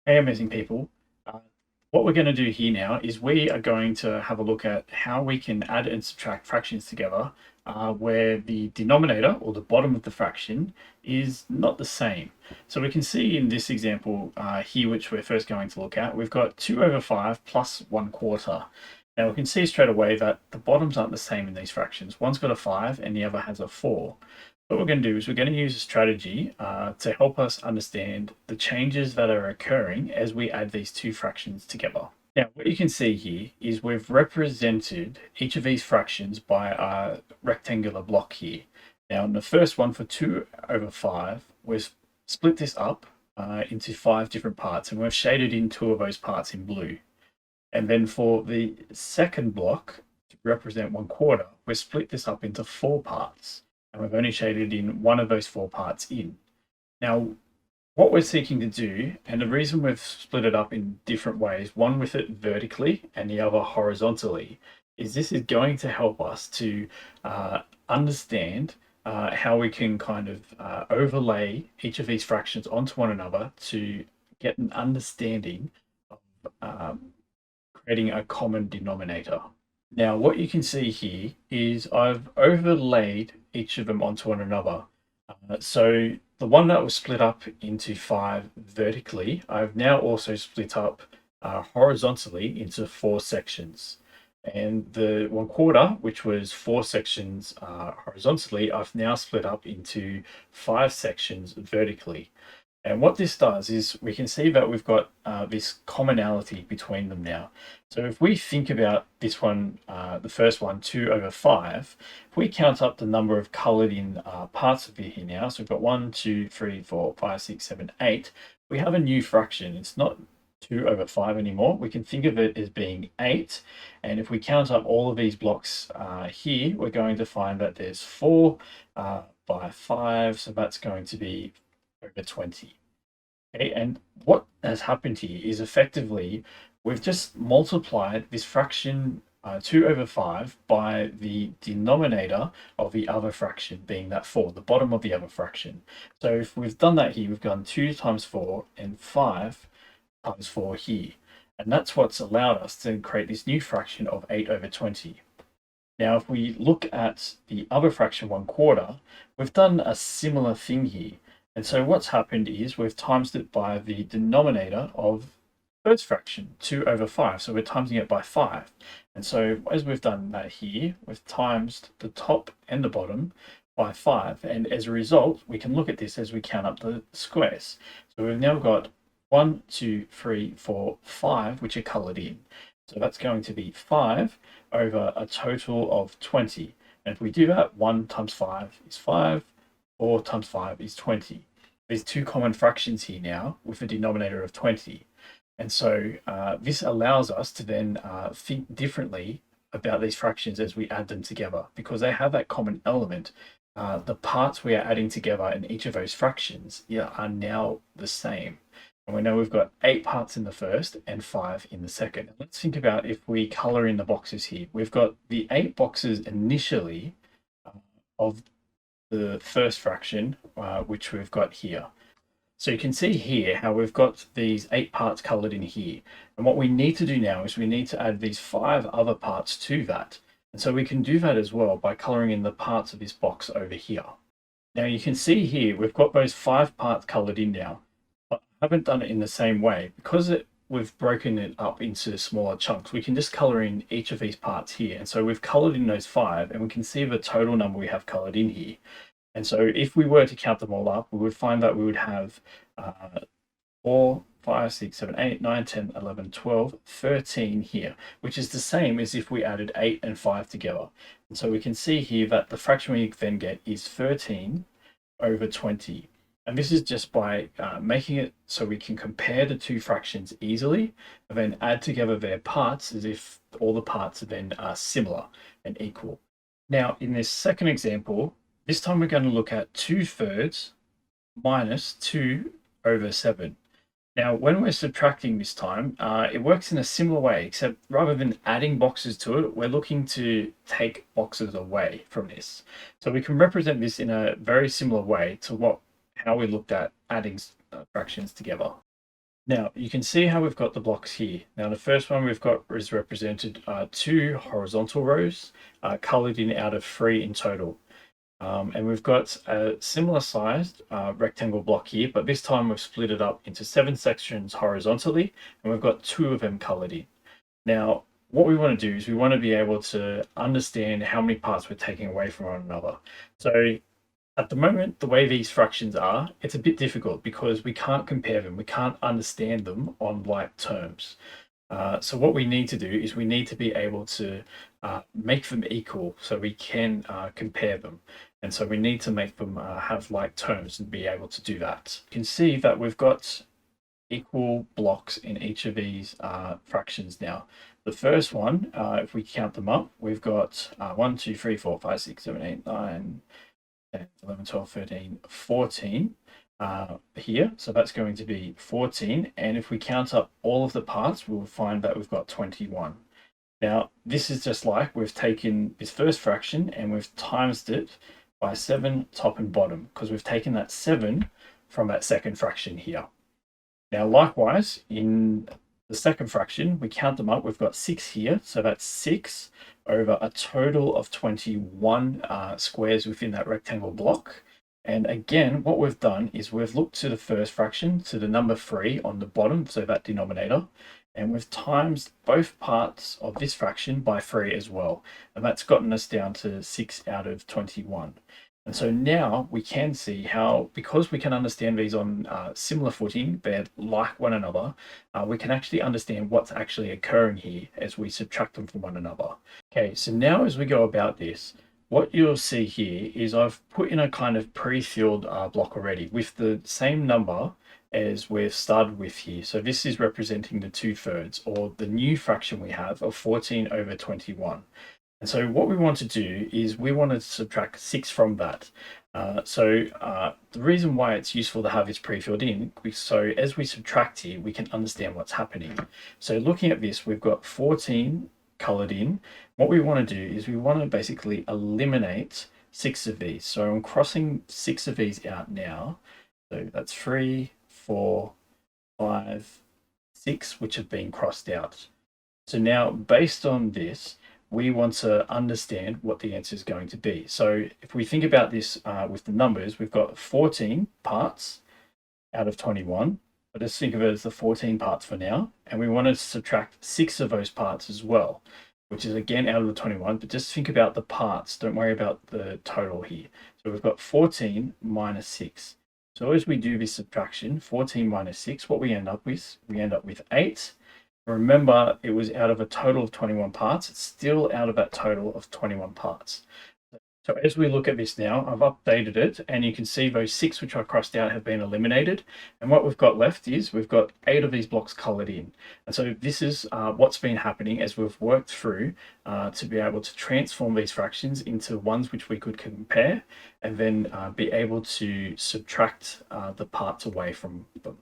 Hey, amazing people. Uh, what we're going to do here now is we are going to have a look at how we can add and subtract fractions together where the denominator or the bottom of the fraction is not the same. So we can see in this example here, which we're first going to look at, we've got 2 over 5 plus 1/4. Now we can see straight away that the bottoms aren't the same in these fractions. One's got a 5 and the other has a 4. What we're going to do is we're going to use a strategy to help us understand the changes that are occurring as we add these two fractions together. Now, what you can see here is we've represented each of these fractions by a rectangular block here. Now, in the first one for 2 over 5, we've split this up into 5 different parts, and we've shaded in 2 of those parts in blue. And then for the second block, to represent 1/4, we've split this up into 4 parts, and we've only shaded in 1 of those 4 parts in. Now, what we're seeking to do, and the reason we've split it up in different ways, one with it vertically and the other horizontally, is this is going to help us to understand how we can kind of overlay each of these fractions onto one another to get an understanding of creating a common denominator. Now, what you can see here is I've overlaid each of them onto one another. So the one that was split up into 5 vertically, I've now also split up horizontally into 4 sections. And the 1/4, which was 4 sections horizontally, I've now split up into 5 sections vertically. And what this does is we can see that we've got this commonality between them now. So if we think about this one, the first one, 2 over 5, if we count up the number of colored in parts of it here now, so we've got 1, 2, 3, 4, 5, 6, 7, 8, we have a new fraction. It's not 2 over 5 anymore. We can think of it as being 8. And if we count up all of these blocks here, we're going to find that there's 4 by 5, so that's going to be over 20. Okay, and what has happened here is effectively we've just multiplied this fraction 2 over 5 by the denominator of the other fraction, being that 4, the bottom of the other fraction. So if we've done that here, we've gone 2 times 4 and 5 times 4 here. And that's what's allowed us to create this new fraction of 8 over 20. Now, if we look at the other fraction 1/4, we've done a similar thing here. And so what's happened is we've times it by the denominator of first fraction, 2 over 5. So we're timesing it by 5. And so as we've done that here, we've timesed the top and the bottom by 5. And as a result, we can look at this as we count up the squares. So we've now got 1, 2, 3, 4, 5, which are colored in. So that's going to be 5 over a total of 20. And if we do that, 1 times 5 is 5, 4 times 5 is 20. There's two common fractions here now with a denominator of 20. And so this allows us to then think differently about these fractions as we add them together because they have that common element. The parts we are adding together in each of those fractions are now the same. And we know we've got 8 parts in the first and 5 in the second. Let's think about if we color in the boxes here. We've got the 8 boxes initially of the first fraction, which we've got here. So you can see here how we've got these 8 parts colored in here. And what we need to do now is we need to add these 5 other parts to that. And so we can do that as well by coloring in the parts of this box over here. Now you can see here, we've got those 5 parts colored in now, but I haven't done it in the same way. Because we've broken it up into smaller chunks, we can just color in each of these parts here. And so we've colored in those 5 and we can see the total number we have colored in here. And so if we were to count them all up, we would find that we would have 4, 5, 6, 7, 8, 9, 10, 11, 12, 13 here, which is the same as if we added 8 and 5 together. And so we can see here that the fraction we then get is 13 over 20. And this is just by making it so we can compare the two fractions easily and then add together their parts as if all the parts are then similar and equal. Now, in this second example, this time we're going to look at 2/3 minus 2 over 7. Now, when we're subtracting this time, it works in a similar way, except rather than adding boxes to it, we're looking to take boxes away from this. So we can represent this in a very similar way to how we looked at adding fractions together. Now you can see how we've got the blocks here. Now the first one we've got is represented 2 horizontal rows colored in out of 3 in total. And we've got a similar sized rectangle block here, but this time we've split it up into 7 sections horizontally, and we've got 2 of them colored in. Now, what we want to do is we want to be able to understand how many parts we're taking away from one another. So at the moment, the way these fractions are, it's a bit difficult because we can't compare them. We can't understand them on like terms. So what we need to do is we need to be able to make them equal so we can compare them. And so we need to make them have like terms and be able to do that. You can see that we've got equal blocks in each of these fractions now. The first one, if we count them up, we've got 1, 2, 3, 4, 5, 6, 7, 8, 9, 10, 11, 12, 13, 14 here. So that's going to be 14. And if we count up all of the parts, we'll find that we've got 21. Now, this is just like we've taken this first fraction and we've times it by 7 top and bottom because we've taken that 7 from that second fraction here. Now, likewise, in the second fraction, we count them up. We've got 6 here. So that's 6 over a total of 21 squares within that rectangle block. And again, what we've done is we've looked to the first fraction, to the number 3 on the bottom, so that denominator, and we've times both parts of this fraction by 3 as well. And that's gotten us down to 6 out of 21. And so now we can see how, because we can understand these on similar footing, they're like one another, we can actually understand what's actually occurring here as we subtract them from one another. Okay, so now as we go about this, what you'll see here is I've put in a kind of pre-filled block already with the same number as we've started with here. So this is representing the 2/3 or the new fraction we have of 14 over 21. And so what we want to do is we want to subtract 6 from that. The reason why it's useful to have this pre-filled in, so as we subtract here, we can understand what's happening. So looking at this, we've got 14 colored in. What we want to do is we want to basically eliminate 6 of these. So I'm crossing 6 of these out now. So that's 3, 4, 5, 6, which have been crossed out. So now based on this, we want to understand what the answer is going to be. So if we think about this with the numbers, we've got 14 parts out of 21, but let's think of it as the 14 parts for now. And we want to subtract 6 of those parts as well, which is again out of the 21, but just think about the parts. Don't worry about the total here. So we've got 14 minus 6. So as we do this subtraction, 14 minus 6, what we end up with 8. Remember, it was out of a total of 21 parts. It's still out of that total of 21 parts. So as we look at this now, I've updated it, and you can see those 6 which I crossed out have been eliminated. And what we've got left is we've got 8 of these blocks colored in. And so this is what's been happening as we've worked through to be able to transform these fractions into ones which we could compare and then be able to subtract the parts away from them.